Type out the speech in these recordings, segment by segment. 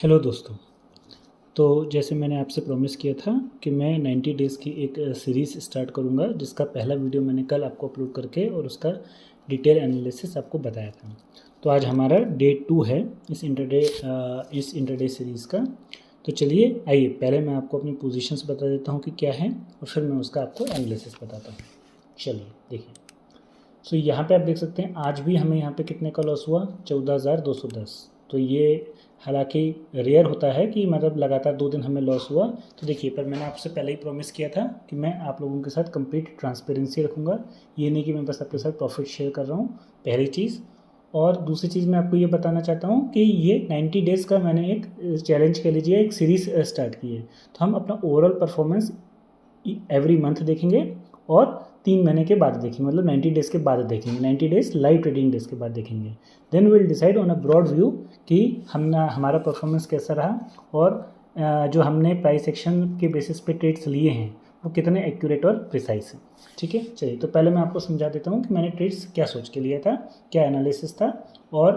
Hello दोस्तों। तो जैसे मैंने आपसे प्रॉमिस किया था कि मैं 90 डेज़ की एक सीरीज़ स्टार्ट करूंगा, जिसका पहला वीडियो मैंने कल आपको अपलोड करके और उसका डिटेल एनालिसिस आपको बताया था। तो आज हमारा डे 2 है इस इंटरडे सीरीज़ का। तो चलिए आइए, पहले मैं आपको अपनी पोजीशंस बता देता हूँ कि क्या है, और फिर मैं उसका आपको एनालिसिस बताता हूँ। चलिए देखिए। सो यहाँ पे आप देख सकते हैं आज भी हमें यहाँ पे कितने का लॉस हुआ, 14,210। तो ये हालांकि रेयर होता है कि मतलब लगातार 2 दिन हमें लॉस हुआ। तो देखिए, पर मैंने आपसे पहले ही प्रॉमिस किया था कि मैं आप लोगों के साथ कंप्लीट ट्रांसपेरेंसी रखूँगा। ये नहीं कि मैं बस आपके साथ प्रॉफिट शेयर कर रहा हूँ, पहली चीज़। और दूसरी चीज़ मैं आपको ये बताना चाहता हूँ कि ये 90 डेज़ का मैंने एक चैलेंज कह लीजिए, एक सीरीज़ स्टार्ट की है। तो हम अपना ओवरऑल परफॉर्मेंस एवरी मंथ देखेंगे और 3 महीने के बाद देखेंगे, मतलब 90 डेज़ के बाद देखेंगे, 90 डेज़ लाइव ट्रेडिंग डेज़ के बाद देखेंगे। Then will decide on a broad view कि हमारा परफॉर्मेंस कैसा रहा, और जो हमने प्राइस एक्शन के बेसिस पे ट्रेड्स लिए हैं वो कितने एक्यूरेट और प्रिसाइज हैं। ठीक है, चलिए तो पहले मैं आपको समझा देता हूँ कि मैंने ट्रेड्स क्या सोच के लिया था, क्या एनालिसिस था, और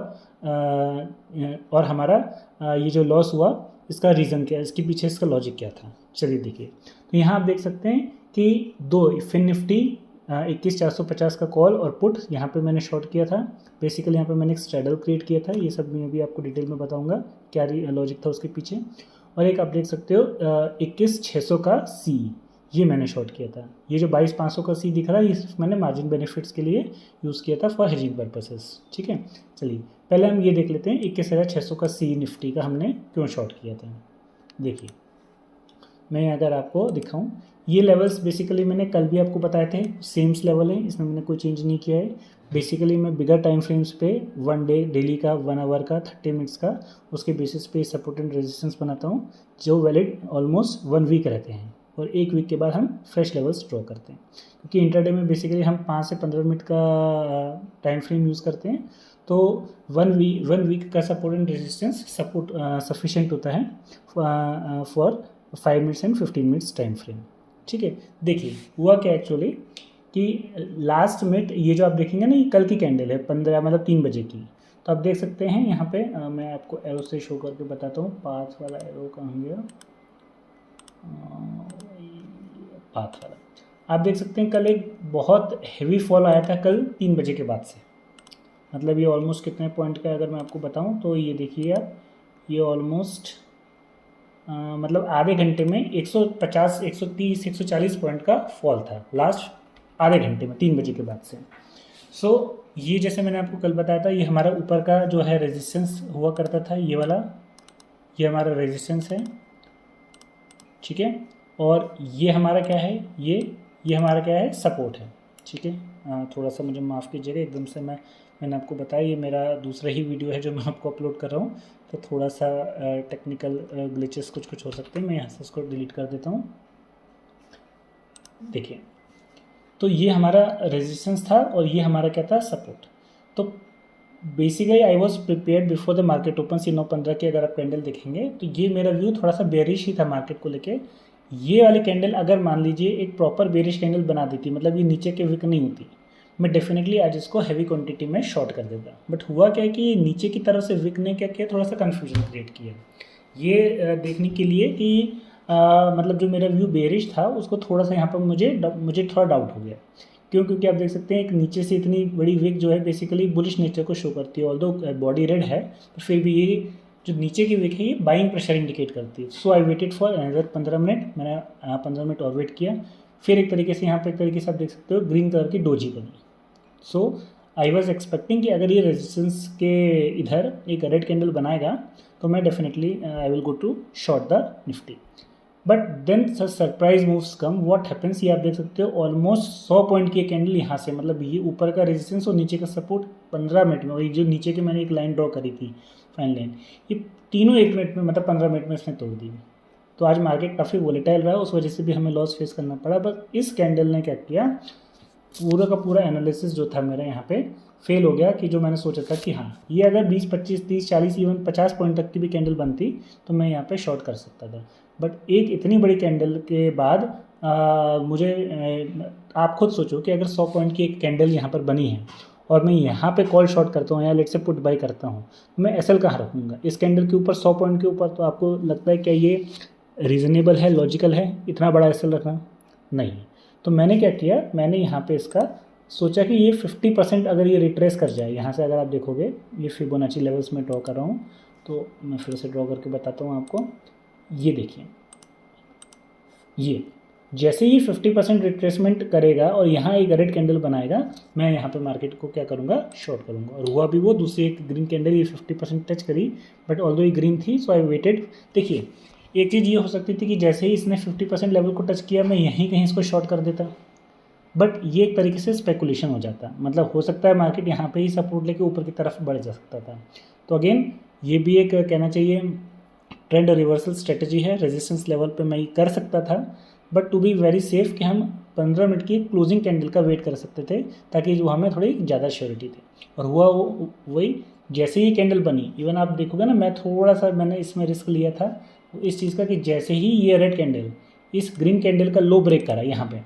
हमारा ये जो लॉस हुआ इसका रीज़न क्या है, इसके पीछे इसका लॉजिक क्या था। चलिए देखिए, तो यहाँ आप देख सकते हैं कि दो फिन निफ्टी 21,450 का कॉल और पुट यहाँ पे मैंने शॉर्ट किया था। बेसिकली यहाँ पे मैंने एक स्ट्रैडल क्रिएट किया था, ये सब मैं भी आपको डिटेल में बताऊंगा क्या लॉजिक था उसके पीछे। और एक आप देख सकते हो 21,600 का सी, ये मैंने शॉर्ट किया था। ये जो 22,500 का सी दिख रहा है, ये मैंने मार्जिन बेनिफिट्स के लिए यूज़ किया था फॉर हेजिंग पर्पसेस। ठीक है, चलिए पहले हम ये देख लेते हैं 21,600 का सी निफ्टी का हमने क्यों शॉर्ट किया था। देखिए, मैं अगर आपको दिखाऊं, ये लेवल्स बेसिकली मैंने कल भी आपको बताए थे, सेम्स लेवल है, इसमें मैंने कोई चेंज नहीं किया है। बेसिकली मैं बिगर टाइम फ्रेम्स पे 1 डे, डेली का, 1 आवर का, 30 मिनट्स का, उसके बेसिस पे सपोर्ट एंड रेजिस्टेंस बनाता हूँ, जो वैलिड ऑलमोस्ट 1 वीक रहते हैं, और 1 वीक के बाद हम फ्रेश लेवल्स ड्रॉ करते हैं। क्योंकि इंटरडे में बेसिकली हम 5 से 15 मिनट का टाइम फ्रेम यूज़ करते हैं, तो 1 वीक का support and resistance support sufficient होता है for 5 minutes and 15 minutes time frame. ठीक है, देखिए हुआ क्या एक्चुअली कि लास्ट मिनट ये जो आप देखेंगे ना, ये कल की कैंडल है 15 मतलब 3 बजे की। तो आप देख सकते हैं यहाँ पे मैं आपको एरो से शो करके बताता हूँ। पाथ वाला एरो कहाँ गया, पाथ वाला। आप देख सकते हैं कल एक बहुत हैवी फॉल आया था, कल 3 बजे के बाद से। मतलब ये ऑलमोस्ट कितने पॉइंट का, अगर मैं आपको बताऊँ तो ये देखिए आप, ये ऑलमोस्ट मतलब आधे घंटे में 150, 130, 140 पॉइंट का फॉल था लास्ट आधे घंटे में, 3 बजे के बाद से। सो ये जैसे मैंने आपको कल बताया था, ये हमारा ऊपर का जो है रेजिस्टेंस हुआ करता था, ये वाला, ये हमारा रेजिस्टेंस है। ठीक है, और ये हमारा क्या है, ये हमारा क्या है, सपोर्ट है। ठीक है, थोड़ा सा मुझे माफ़ कीजिएगा, एकदम से मैंने आपको बताया, ये मेरा दूसरा ही वीडियो है जो मैं आपको अपलोड कर रहा हूँ, तो थोड़ा सा टेक्निकल ग्लिचेस कुछ हो सकते हैं। मैं यहाँ से इसको डिलीट कर देता हूँ। देखिए, तो ये हमारा रेजिस्टेंस था और ये हमारा क्या था, सपोर्ट। तो basically I was prepared before the market open. 9:15 की अगर आप कैंडल देखेंगे तो ये मेरा व्यू थोड़ा सा बेरिश ही था मार्केट को लेके। ये वाली कैंडल अगर मान लीजिए एक प्रॉपर बेरिश कैंडल बना देती, मतलब ये नीचे के विक नहीं होती, मैं डेफिनेटली आज इसको हैवी क्वांटिटी में शॉर्ट कर देता। बट हुआ क्या है कि ये नीचे की तरफ से विक ने क्या किया, थोड़ा सा कन्फ्यूजन क्रिएट किया। ये देखने के लिए कि मतलब जो मेरा व्यू बेरिश था उसको थोड़ा सा यहाँ पर मुझे थोड़ा डाउट हो गया। क्यों? क्योंकि आप देख सकते हैं एक नीचे से इतनी बड़ी विक जो है बेसिकली बुलिश नेचर को शो करती है। ऑल्दो बॉडी रेड है, पर फिर भी ये जो नीचे की विक है ये बाइंग प्रेशर इंडिकेट करती है। So I waited for another 15 minute, मैंने 15 मिनट और वेट किया। फिर एक तरीके से यहाँ पे एक तरीके से आप देख सकते हो ग्रीन कलर की डोजी बनी। सो आई वॉज एक्सपेक्टिंग कि अगर ये रेजिस्टेंस के इधर एक रेड कैंडल बनाएगा तो मैं definitely I will go to short the Nifty. But then surprise moves come. What happens, ये आप देख सकते हो ऑलमोस्ट 100 पॉइंट की कैंडल यहाँ से, मतलब ये ऊपर का रेजिस्टेंस और नीचे का सपोर्ट 15 मिनट में, और जो नीचे की मैंने एक लाइन ड्रॉ करी थी फाइन लाइन, ये तीनों 1 मिनट में, मतलब 15 मिनट में इसने तोड़ दी। तो आज मार्केट काफ़ी वोलेटाइल रहा, उस वजह से भी हमें लॉस फेस करना पड़ा। बट इस कैंडल ने क्या किया, पूरा का पूरा एनालिसिस जो था मेरा यहाँ पे फेल हो गया। कि जो मैंने सोचा था कि हाँ ये अगर 20, 25, 30, 40, इवन 50 पॉइंट तक की भी कैंडल बनती तो मैं यहाँ पे शॉर्ट कर सकता था। बट एक इतनी बड़ी कैंडल के बाद मुझे आप खुद सोचो कि अगर 100 पॉइंट की एक कैंडल यहाँ पर बनी है और मैं यहाँ पे कॉल शॉर्ट करता हूँ या लेट से पुट बाई करता हूँ, मैं एसएल कहाँ रखूँगा इस कैंडल के ऊपर 100 पॉइंट के ऊपर? तो आपको लगता है क्या ये रीज़नेबल है, लॉजिकल है इतना बड़ा एसएल रखना? नहीं। तो मैंने क्या किया, मैंने यहाँ पे इसका सोचा कि ये 50% अगर ये रिट्रेस कर जाए, यहाँ से अगर आप देखोगे ये फिबोनाची लेवल्स में ड्रॉ कर रहा हूँ, तो मैं फिर से ड्रॉ करके बताता हूँ आपको। ये देखिए, ये जैसे ही 50% रिट्रेसमेंट करेगा और यहाँ एक रेड कैंडल बनाएगा, मैं यहाँ पे मार्केट को क्या करूँगा, शॉर्ट करूँगा। और हुआ भी वो, दूसरी एक ग्रीन कैंडल ये 50% टच करी, बट ऑल्दो ये ग्रीन थी सो आई वेटेड। देखिए एक चीज़ ये हो सकती थी कि जैसे ही इसने 50% लेवल को टच किया, मैं यहीं कहीं इसको शॉर्ट कर देता, बट ये एक तरीके से स्पेकुलेशन हो जाता। मतलब हो सकता है मार्केट यहाँ पे ही सपोर्ट लेके ऊपर की तरफ बढ़ जा सकता था। तो अगेन ये भी एक कहना चाहिए ट्रेंड रिवर्सल स्ट्रेटजी है। रेजिस्टेंस लेवल पे मैं ये कर सकता था, but to be very safe कि हम 15 मिनट की क्लोजिंग कैंडल का वेट कर सकते थे, ताकि जो हमें थोड़ी ज़्यादा श्योरिटी थी। और हुआ वो वही, जैसे ही कैंडल बनी, इवन आप देखोगे ना, मैं थोड़ा सा मैंने इसमें रिस्क लिया था इस चीज़ का कि जैसे ही ये रेड कैंडल इस ग्रीन कैंडल का लो ब्रेक करा यहाँ पे,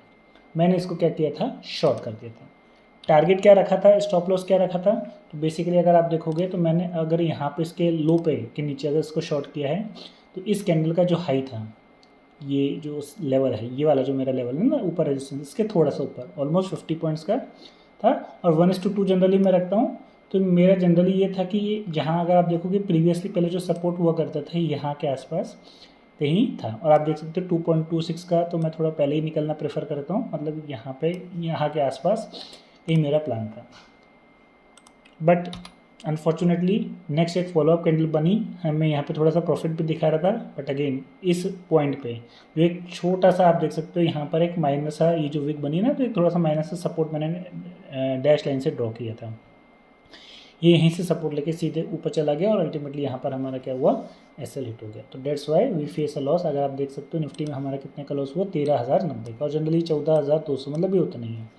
मैंने इसको क्या किया था, शॉर्ट कर दिया था। टारगेट क्या रखा था, स्टॉप लॉस क्या रखा था? तो बेसिकली अगर आप देखोगे तो मैंने अगर यहाँ पे इसके लो पे के नीचे अगर इसको शॉर्ट किया है, तो इस कैंडल का जो हाई था, ये जो लेवल है, ये वाला जो मेरा लेवल है ना ऊपर रेजिस्टेंस, इसके थोड़ा सा ऊपर ऑलमोस्ट 50 पॉइंट्स का था। और 1:2 जनरली मैं रखता हूँ। तो मेरा जनरली ये था कि ये जहाँ अगर आप देखोगे प्रीवियसली पहले जो सपोर्ट हुआ करता था यहाँ के आसपास कहीं था, और आप देख सकते हो 2.26 का, तो मैं थोड़ा पहले ही निकलना प्रेफर करता हूँ, मतलब यहाँ पे यहाँ के आसपास ये मेरा प्लान था। बट अनफॉर्चुनेटली नेक्स्ट एक फॉलोअप कैंडल बनी, हमें यहाँ पे थोड़ा सा प्रॉफिट भी दिखा रहा था, बट अगेन इस पॉइंट पे जो एक छोटा सा आप देख सकते हो यहाँ पर एक माइनस सा ये जो विक बनी ना, तो एक थोड़ा सा माइनस सा सपोर्ट मैंने डैश लाइन से ड्रॉ किया था। ये यहीं से सपोर्ट लेके सीधे ऊपर चला गया और अल्टीमेटली यहाँ पर हमारा क्या हुआ, एसएल हिट हो गया। तो that's why we face a loss. अगर आप देख सकते हो निफ्टी में हमारा कितने का लॉस हुआ, 13,090 का, और जनरली 14,200, मतलब ये होता नहीं है।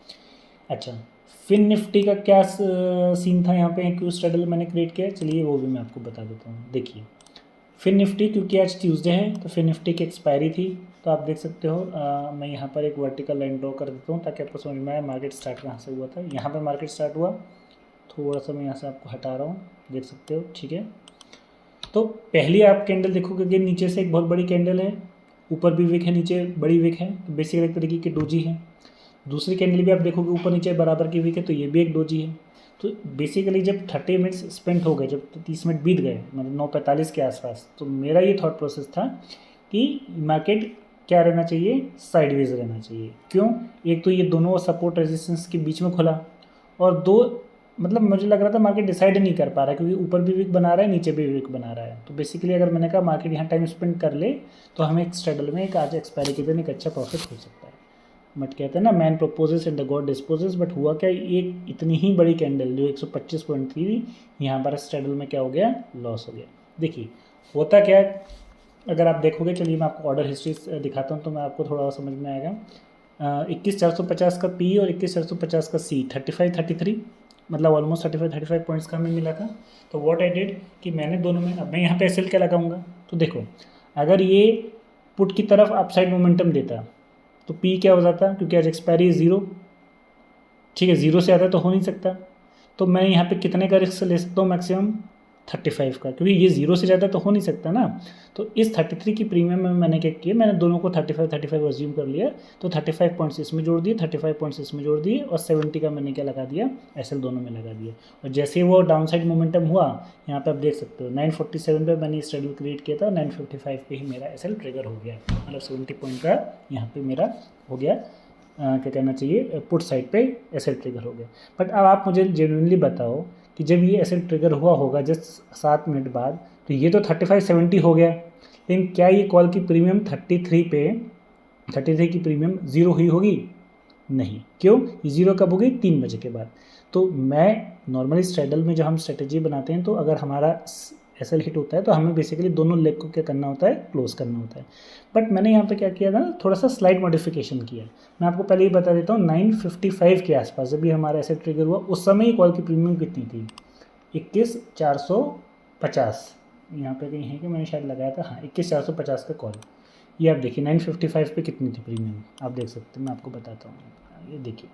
अच्छा, फिन निफ्टी का क्या सीन था यहाँ पे, क्यों स्ट्रगल मैंने क्रिएट किया, चलिए वो भी मैं आपको बता देता हूँ। देखिए फिन निफ्टी, क्योंकि आज ट्यूसडे है तो फिन निफ्टी की एक्सपायरी थी, तो आप देख सकते हो मैं यहाँ पर एक वर्टिकल लाइन ड्रॉ कर देता हूँ ताकि आपको समझ में आए मार्केट स्टार्ट कहाँ से हुआ था। यहाँ पर मार्केट स्टार्ट हुआ, थोड़ा सा मैं यहाँ से आपको हटा रहा हूँ, देख सकते हो, ठीक है। तो पहली आप कैंडल देखोगे कि नीचे से एक बहुत बड़ी कैंडल है, ऊपर भी विक है, नीचे बड़ी विक है, तो बेसिकली एक तरीके की डोजी है। दूसरी कैंडल भी आप देखोगे ऊपर नीचे बराबर की विक है, तो ये भी एक डोजी है। तो बेसिकली जब 30 मिनट्स स्पेंड हो गए, जब 30 मिनट बीत गए, मतलब 9:45 के आसपास, तो मेरा ये थॉट प्रोसेस था कि मार्केट क्या रहना चाहिए, साइडवेज रहना चाहिए। क्यों? एक तो ये दोनों सपोर्ट रेजिस्टेंस के बीच में खुला, और दो मतलब मुझे लग रहा था मार्केट डिसाइड नहीं कर पा रहा है, क्योंकि ऊपर भी वीक बना रहा है, नीचे भी वीक बना रहा है। तो बेसिकली अगर मैंने कहा मार्केट यहाँ टाइम स्पेंड कर ले, तो हमें एक स्ट्रगल में एक आज एक्सपायरी के दिन एक अच्छा प्रॉफिट हो सकता है। बट कहते हैं ना, man proposes and the God disposes. But हुआ क्या, एक इतनी ही बड़ी कैंडल जो 125 पॉइंट थी, यहाँ पर स्ट्रगल में क्या हो गया, लॉस हो गया। देखिए होता क्या है, अगर आप देखोगे, चलिए मैं आपको ऑर्डर हिस्ट्री दिखाता हूँ तो मैं आपको थोड़ा समझ में आएगा। 21,450 का पी और 21,450 का सी, 35-33, मतलब ऑलमोस्ट 35 पॉइंट्स का हमें मिला था। तो व्हाट आई डिड कि मैंने दोनों में, अब मैं यहाँ पे एसएल क्या लगाऊंगा, तो देखो अगर ये पुट की तरफ अपसाइड मोमेंटम देता तो पी क्या हो जाता, क्योंकि आज एक्सपायरी 0, ठीक है, 0 से ज़्यादा तो हो नहीं सकता। तो मैं यहाँ पे कितने का रिस्क ले सकता हूँ, मैक्सिमम 35 का, क्योंकि ये 0 से ज़्यादा तो हो नहीं सकता ना। तो इस 33 की प्रीमियम में मैंने क्या किया, मैंने दोनों को 35 अज्यूम कर लिया। तो 35 पॉइंट्स इसमें जोड़ दिए, 35 पॉइंट्स इसमें जोड़ दिए, और 70 का मैंने क्या लगा दिया, एसएल दोनों में लगा दिया। और जैसे ही वो डाउन साइड मोमेंटम हुआ, यहाँ पे आप देख सकते हो 947 पे मैंने स्ट्रगल क्रिएट किया था, 955 पे ही मेरा एसएल ट्रिगर हो गया, मतलब 70 पॉइंट का यहाँ पे मेरा हो गया, क्या कहना चाहिए, पुट साइड पे एसएल ट्रिगर हो गया। बट अब आप मुझे जेन्युइनली बताओ कि जब ये एसएल ट्रिगर हुआ होगा जस्ट 7 मिनट बाद, तो ये तो 35-70 हो गया, लेकिन क्या ये कॉल की प्रीमियम 33 की प्रीमियम 0 हुई होगी? नहीं। क्यों? ये 0 कब होगी? 3 बजे के बाद। तो मैं नॉर्मली स्ट्रैडल में जब हम स्ट्रेटेजी बनाते हैं, तो अगर हमारा एसएल हिट होता है तो हमें बेसिकली दोनों लेग को क्या करना होता है, क्लोज करना होता है। बट मैंने यहाँ पे क्या किया था, थोड़ा सा स्लाइड मॉडिफिकेशन किया। मैं आपको पहले ही बता देता हूँ, 9:55 के आसपास जब भी हमारा एसएल ट्रिगर हुआ, उस समय ही कॉल की प्रीमियम कितनी थी, 21,450, यहाँ पे कहीं है कि मैंने शायद लगाया था, हाँ 21,450 का कॉल। ये आप देखिए 9:55 पे कितनी थी प्रीमियम, आप देख सकते हैं, मैं आपको बताता हूँ। ये देखिए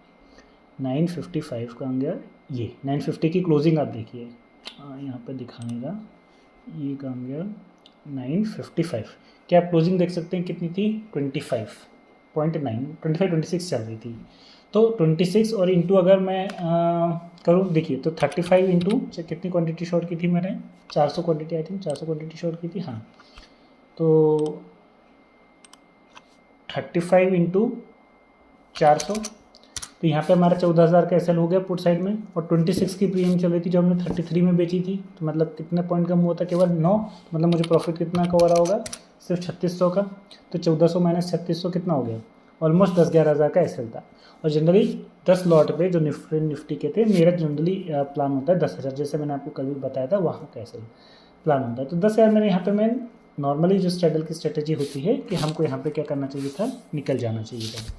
955 कहाँ गया, ये 950 की क्लोजिंग आप देखिए यहाँ पे दिखाने का, ये कहाँ गया 955, क्या आप क्लोजिंग देख सकते हैं कितनी थी 25.9, 26 चल रही थी। तो 26 और इंटू अगर मैं करूँ, देखिए तो 35 इंटू कितनी क्वांटिटी शॉर्ट की थी मैंने, 400 quantity, I think 400 quantity short की थी, हाँ। तो 35 इंटू 400, तो यहाँ पे हमारा 14,000 का एसएल हो गया पुट साइड में, और 26 की प्रीमियम चल रही थी जो हमने 33 में बेची थी, तो मतलब कितने पॉइंट कम हुआ था, केवल 9, तो मतलब मुझे प्रॉफिट कितना का हो रहा होगा, सिर्फ 3600 का। तो 1400 माइनस 3600 कितना हो गया, ऑलमोस्ट 10-11 हज़ार का एसएल था। और जनरली 10 लॉट पे जो निफ्टी के थे, मेरा जनरली प्लान होता है 10,000, जैसे मैंने आपको कल भी बताया था, वहाँ का एसएल प्लान होता है। तो 10,000 मैंने यहाँ पे मैं नॉर्मली जो स्ट्रैडल की स्ट्रेटेजी होती है कि हमको यहाँ पे क्या करना चाहिए था, निकल जाना चाहिए था।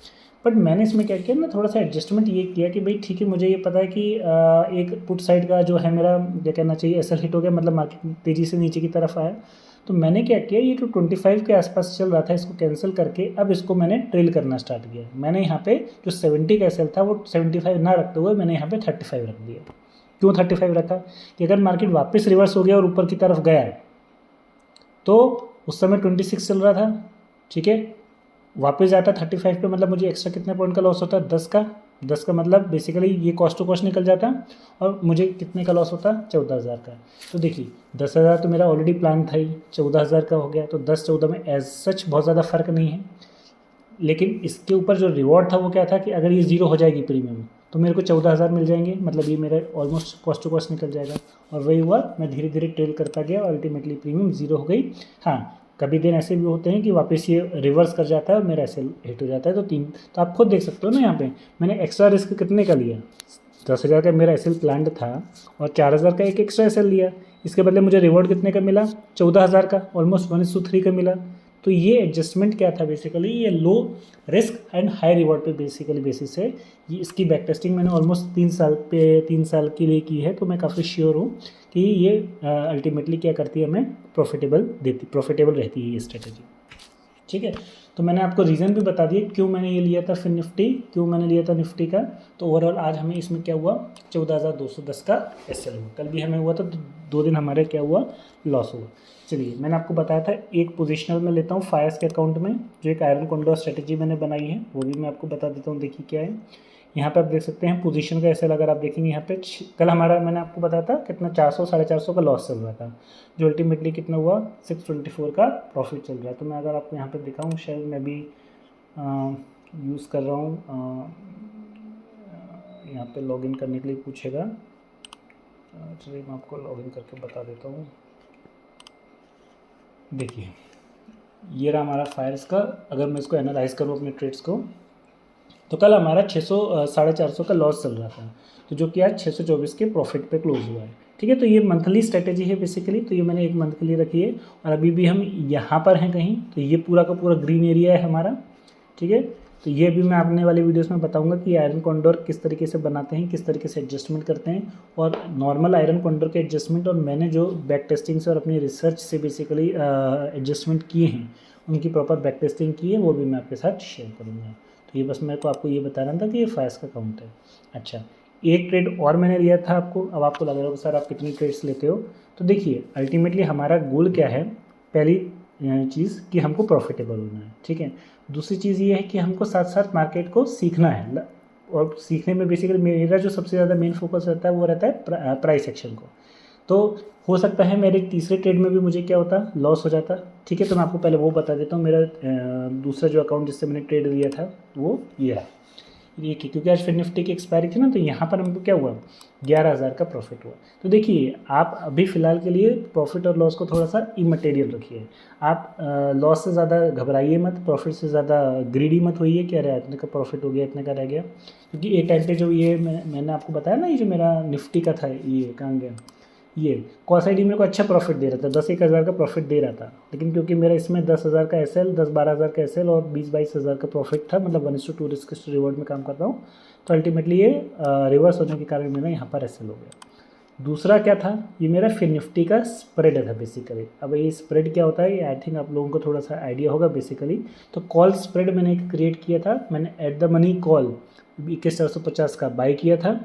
बट मैंने इसमें क्या किया ना, थोड़ा सा एडजस्टमेंट ये किया कि भाई ठीक है, मुझे ये पता है कि एक पुट साइड का जो है मेरा क्या कहना चाहिए एसएल हिट हो गया, मतलब मार्केट तेज़ी से नीचे की तरफ आया। तो मैंने क्या किया, ये जो 25 के आसपास चल रहा था इसको कैंसिल करके अब इसको मैंने ट्रेल करना स्टार्ट किया। मैंने यहाँ पे जो 70 का एसएल था वो 75 ना रखते हुए मैंने यहाँ पे 35 रख दिया। क्यों 35 रखा, कि अगर मार्केट वापस रिवर्स हो गया और ऊपर की तरफ गया, तो उस समय 26 चल रहा था, ठीक है, वापस जाता 35 पे, मतलब मुझे एक्स्ट्रा कितने पॉइंट का लॉस होता है, 10 का मतलब बेसिकली ये कॉस्ट टू कॉस्ट निकल जाता, और मुझे कितने का लॉस होता, 14,000 का। तो देखिए 10,000 तो मेरा ऑलरेडी प्लान था ही, 14,000 का हो गया, तो 10-14 में एज सच बहुत ज़्यादा फर्क नहीं है। लेकिन इसके ऊपर जो रिवॉर्ड था वो क्या था कि अगर ये ज़ीरो हो जाएगी प्रीमियम तो मेरे को 14,000 मिल जाएंगे, मतलब ये मेरा ऑलमोस्ट कॉस्ट टू कॉस्ट निकल जाएगा। और वही हुआ, मैं धीरे धीरे ट्रेल करता गया और अल्टीमेटली प्रीमियम ज़ीरो हो गई। हाँ, कभी दिन ऐसे भी होते हैं कि वापस ये रिवर्स कर जाता है और मेरा ऐसे हिट हो जाता है। तो आप खुद देख सकते हो ना, यहाँ पे मैंने एक्स्ट्रा रिस्क कितने का लिया, 10,000 का मेरा एसएल प्लान्ड था और 4,000 का एक एक्स्ट्रा एसएल लिया। इसके बदले मुझे रिवॉर्ड कितने का मिला, 14,000 का, ऑलमोस्ट 1:3 का मिला। तो ये एडजस्टमेंट क्या था, बेसिकली ये low risk and high reward पे बेसिकली बेसिस है। ये इसकी बैक टेस्टिंग मैंने ऑलमोस्ट 3 साल के लिए की है, तो मैं काफ़ी श्योर हूँ कि ये अल्टीमेटली क्या करती है, हमें प्रॉफिटेबल रहती है ये स्ट्रेटेजी। ठीक है, तो मैंने आपको रीज़न भी बता दिया क्यों मैंने ये लिया था, फिर निफ्टी क्यों मैंने लिया था निफ्टी का। तो ओवरऑल आज हमें इसमें क्या हुआ, 14,210 का एसएल हुआ। कल भी हमें हुआ था, तो 2 दिन हमारे क्या हुआ, लॉस हुआ। चलिए, मैंने आपको बताया था एक पोजिशनल में लेता हूँ फायर्स के अकाउंट में, जो एक आयरन कॉन्डोर स्ट्रेटेजी मैंने बनाई है, वो भी मैं आपको बता देता हूँ। देखिए क्या है, यहाँ पे आप देख सकते हैं पोजीशन का एसएल, अगर आप देखेंगे यहाँ पे कल हमारा मैंने आपको बताया था कितना 400-450 का लॉस चल रहा था, जो अल्टीमेटली कितना हुआ 624 का प्रॉफिट चल रहा है। तो मैं अगर आपको यहाँ पे दिखाऊँ, शायद मैं भी यूज़ कर रहा हूँ, यहाँ पे लॉगिन करने के लिए पूछेगा। चलिए मैं आपको लॉगिन करके बता देता हूँ। देखिए ये रहा हमारा फायर्स का, अगर मैं इसको एनालाइज करूँ अपने ट्रेड्स को, तो कल हमारा 450 का लॉस चल रहा था, तो जो कि आज 624 के प्रॉफिट पे क्लोज हुआ है। ठीक है, तो ये मंथली स्ट्रेटेजी है बेसिकली, तो ये मैंने 1 मंथ के लिए रखी है। और अभी भी हम यहाँ पर हैं कहीं, तो ये पूरा का पूरा ग्रीन एरिया है हमारा। ठीक है, तो ये भी मैं आने वाले वीडियोस में बताऊंगा कि आयरन कॉन्डोर किस तरीके से बनाते हैं, किस तरीके से एडजस्टमेंट करते हैं, और नॉर्मल आयरन कॉन्डोर के एडजस्टमेंट और मैंने जो बैक टेस्टिंग से और अपनी रिसर्च से बेसिकली एडजस्टमेंट किए हैं, उनकी प्रॉपर बैक टेस्टिंग की है, वो भी मैं आपके साथ शेयर करूँगा। तो ये बस मेरे को आपको ये बताना था कि ये फायर्स का काउंट है। अच्छा, एक ट्रेड और मैंने लिया था आपको, अब आपको लग रहा होगा सर आप कितनी ट्रेड्स लेते हो। तो देखिए अल्टीमेटली हमारा गोल क्या है, पहली चीज़ कि हमको प्रॉफिटेबल होना है। ठीक है, दूसरी चीज़ ये है कि हमको साथ साथ मार्केट को सीखना है, और सीखने में बेसिकली मेरा जो सबसे ज़्यादा मेन फोकस रहता है वो रहता है प्राइस एक्शन को। तो हो सकता है मेरे तीसरे ट्रेड में भी मुझे क्या होता, लॉस हो जाता। ठीक है, तो मैं आपको पहले वो बता देता हूँ। मेरा दूसरा जो अकाउंट जिससे मैंने ट्रेड लिया था वो ये है, देखिए क्योंकि आज फिर निफ्टी की एक्सपायरी थी ना, तो यहाँ पर हमको क्या हुआ, 11,000 का प्रॉफिट हुआ। तो देखिए आप अभी फ़िलहाल के लिए प्रॉफिट और लॉस को थोड़ा सा इमटेरियल रखिए। आप लॉस से ज़्यादा घबराइए मत, प्रॉफिट से ज़्यादा ग्रीडी मत होइए, क्या रहा इतने का प्रॉफिट हो गया, इतने का रह गया। क्योंकि एक टाइम पे जो ये मैंने आपको बताया ना, ये जो मेरा निफ्टी का था, ये कहाँ गया, ये कॉस आई डी मेरे को अच्छा प्रॉफिट दे रहा था, 10-1 हज़ार का प्रॉफिट दे रहा था। लेकिन क्योंकि मेरा इसमें 10,000 का एसएल, 10-12 हज़ार का एसएल और 20-22 हज़ार का प्रॉफिट था, मतलब 1:2 रिस्क रिवॉर्ड में काम कर रहा हूँ, तो अल्टीमेटली ये रिवर्स होने के कारण मेरा यहाँ पर एसएल हो गया। दूसरा क्या था, ये मेरा फिर निफ्टी का स्प्रेड था बेसिकली। अब ये स्प्रेड क्या होता है, ये आई थिंक आप लोगों को थोड़ा सा आइडिया होगा बेसिकली। तो कॉल स्प्रेड मैंने एक क्रिएट किया था, मैंने एट द मनी कॉल 21,450 का बाई किया था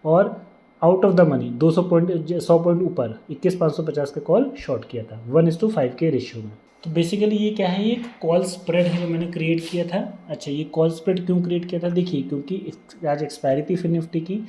और out of the money 100 point ऊपर 21,550 का कॉल शॉर्ट किया था 1:5 के रेशियो में। तो बेसिकली ये क्या है, ये कॉल स्प्रेड है जो मैंने क्रिएट किया था। अच्छा, ये कॉल स्प्रेड क्यों क्रिएट किया था, देखिए क्योंकि आज एक्सपायरी थी फिर निफ्टी की,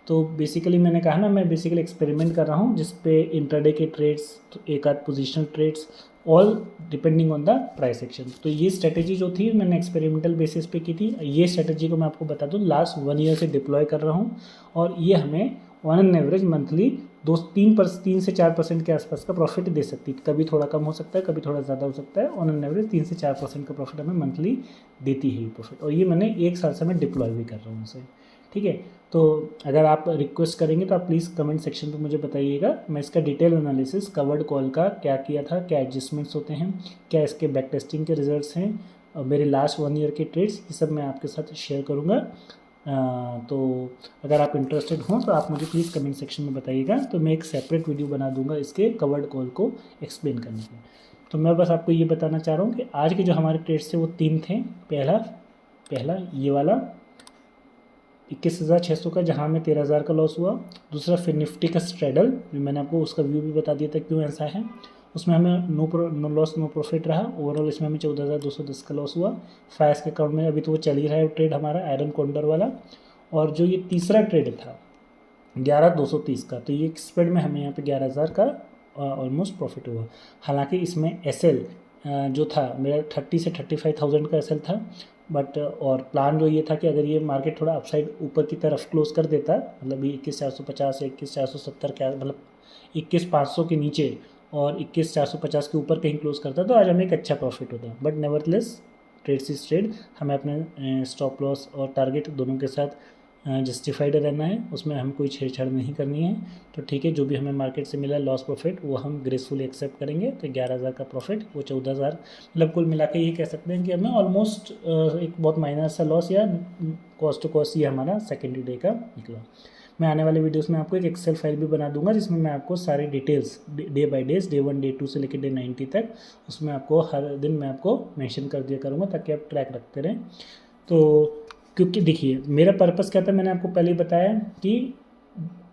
तो बेसिकली मैंने कहा ना मैं बेसिकली एक्सपेरिमेंट कर रहा हूँ जिस पे इंट्राडे के ट्रेड्स, तो एक आध positional trades, all depending on the price action. तो ये स्ट्रेटेजी जो थी मैंने एक्सपेरिमेंटल बेसिस पे की थी। ये स्ट्रेटेजी को मैं आपको बता दूँ लास्ट 1 ईयर से डिप्लॉय कर रहा हूँ और ये हमें ऑन एन एवरेज मंथली 3 से 4% के आसपास का प्रॉफिट दे सकती है। कभी थोड़ा कम हो सकता है, कभी थोड़ा ज़्यादा हो सकता है। ऑन एन एवरेज 3 से 4% का प्रॉफिट हमें मंथली देती है ये प्रॉफिट, और ये मैंने 1 साल से मैं डिप्लॉय भी कर रहा हूँ उसे। ठीक है, तो अगर आप रिक्वेस्ट करेंगे तो आप प्लीज़ कमेंट सेक्शन पे मुझे बताइएगा। मैं इसका डिटेल एनालिसिस कवर्ड कॉल का क्या किया था, क्या एडजस्टमेंट्स होते हैं, क्या इसके बैक टेस्टिंग के रिजल्ट्स हैं और मेरे लास्ट 1 ईयर के ट्रेड्स, ये सब मैं आपके साथ शेयर करूँगा। तो अगर आप इंटरेस्टेड हों तो आप मुझे प्लीज़ कमेंट सेक्शन में बताइएगा, तो मैं एक सेपरेट वीडियो बना दूंगा इसके कवर्ड कॉल को एक्सप्लेन करने के। तो मैं बस आपको ये बताना चाह रहा हूँ कि आज के जो हमारे ट्रेड्स थे वो 3 थे। पहला ये वाला 21,600 का, जहाँ में 13,000 का लॉस हुआ। दूसरा फिर निफ्टी का स्ट्रेडल, मैंने आपको उसका व्यू भी बता दिया था क्यों ऐसा है। उसमें हमें नो लॉस नो प्रॉफिट रहा। ओवरऑल इसमें हमें 14,210 का लॉस हुआ। फायस के अकाउंट में अभी तो वो चल ही रहा है ट्रेड हमारा, आयरन कॉन्डर वाला। और जो ये तीसरा ट्रेड था 11,230 का, तो ये स्प्रेड में हमें यहाँ पे 11,000 का ऑलमोस्ट प्रॉफिट हुआ। हालांकि इसमें एसएल जो था मेरा 30 से 35,000 का एसएल था, बट और प्लान जो ये था कि अगर ये मार्केट थोड़ा अपसाइड ऊपर की तरफ क्लोज कर देता, मतलब 21,450 या 21,470 क्या, मतलब 21,500 के नीचे और 21,450 के ऊपर कहीं क्लोज करता तो आज हमें एक अच्छा प्रॉफिट होता। बट नेवरलेस ट्रेड इज ट्रेड, हमें अपने स्टॉप लॉस और टारगेट दोनों के साथ जस्टिफाइड रहना है, उसमें हम कोई छेड़छाड़ नहीं करनी है। तो ठीक है, जो भी हमें मार्केट से मिला लॉस प्रॉफिट वो हम ग्रेसफुली एक्सेप्ट करेंगे। तो 11,000 का प्रॉफिट, वो 14,000, मतलब कुल मिला के ये कह सकते हैं कि हमें ऑलमोस्ट एक बहुत माइनर सा लॉस या कॉस्ट टू कॉस्ट ये हमारा सेकेंडरी डे का निकला। मैं आने वाले वीडियोस में आपको एक एक्सेल फाइल भी बना दूंगा जिसमें मैं आपको सारी details day by days, day 1 day 2 से लेकर डे 90 तक, उसमें आपको हर दिन मैं आपको मेंशन कर दिया करूँगा ताकि आप ट्रैक रखते रहें। तो क्योंकि देखिए मेरा पर्पस क्या था, मैंने आपको पहले ही बताया कि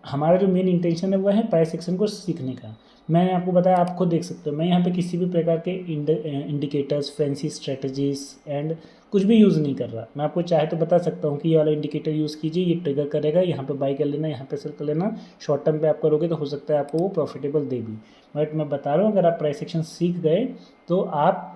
हमारा जो मेन इंटेंशन है वो है प्राइस एक्शन को सीखने का। मैंने आपको बताया, आप खुद देख सकते हो, मैं यहाँ पे किसी भी प्रकार के इंडिकेटर्स, फैंसी स्ट्रेटजीज एंड कुछ भी यूज़ नहीं कर रहा। मैं आपको चाहे तो बता सकता हूँ कि ये वाला इंडिकेटर यूज़ कीजिए, ये ट्रिगर करेगा, यहाँ पे बाई कर लेना, यहाँ पे सेल कर लेना। शॉर्ट टर्म पे आप करोगे तो हो सकता है आपको वो प्रॉफिटेबल दे भी। बट मैं बता रहा हूँ अगर आप प्राइस एक्शन सीख गए तो आप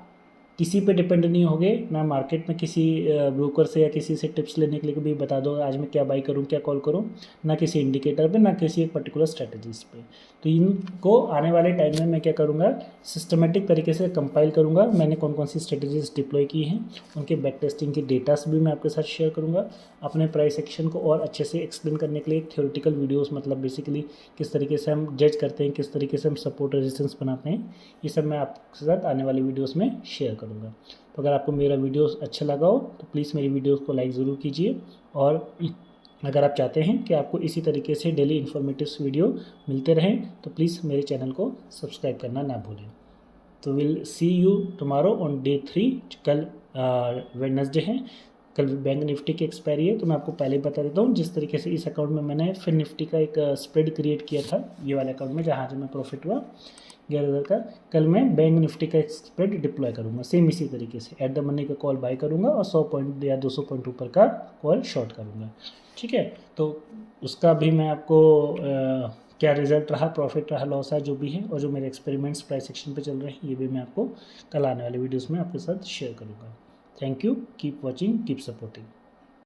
किसी पे डिपेंड नहीं होगे ना, मार्केट में किसी ब्रोकर से या किसी से टिप्स लेने के लिए कभी बता दो आज मैं क्या बाई करूं क्या कॉल करूं, ना किसी इंडिकेटर पे, ना किसी एक पर्टिकुलर स्ट्रेटजीज पे। तो इनको आने वाले टाइम में मैं क्या करूंगा, सिस्टमेटिक तरीके से कंपाइल करूंगा। मैंने कौन कौन सी स्ट्रेटजीज डिप्लॉय की हैं, उनके बैक टेस्टिंग के डेटास भी मैं आपके साथ शेयर करूँगा। अपने प्राइस एक्शन को और अच्छे से एक्सप्लेन करने के लिए थ्योरेटिकल वीडियोस, मतलब बेसिकली किस तरीके से हम जज करते हैं, किस तरीके से हम सपोर्ट रेजिस्टेंस बनाते हैं, ये सब मैं आपके साथ आने वाली वीडियोस में शेयर करूँगा। तो अगर आपको मेरा वीडियो अच्छा लगा हो तो प्लीज़ मेरी वीडियोस को लाइक ज़रूर कीजिए, और अगर आप चाहते हैं कि आपको इसी तरीके से डेली इन्फॉर्मेटिव वीडियो मिलते रहें तो प्लीज़ मेरे चैनल को सब्सक्राइब करना ना भूलें। तो will see you tomorrow on day 3। कल वेडनेसडे है, कल बैंक निफ्टी की एक्सपायरी है। तो मैं आपको पहले बता देता हूँ जिस तरीके से इस अकाउंट में मैंने फिर निफ्टी का एक स्प्रेड क्रिएट किया था, ये वाले अकाउंट में जहाँ से मैं प्रॉफिट हुआ 11,000 का, कल मैं बैंक निफ्टी का एक स्प्रेड डिप्लॉय करूँगा सेम इसी तरीके से। एट द मनी का कॉल बाय करूँगा और 100 पॉइंट या 200 पॉइंट ऊपर का कॉल शॉर्ट करूँगा। ठीक है, तो उसका भी मैं आपको क्या रिजल्ट रहा, प्रॉफिट रहा, लॉस है, जो भी है, और जो मेरे एक्सपेरिमेंट्स प्राइस सेक्शन पे चल रहे हैं ये भी मैं आपको कल आने वाले वीडियोस में आपके साथ शेयर करूँगा। Thank you, keep watching, keep supporting.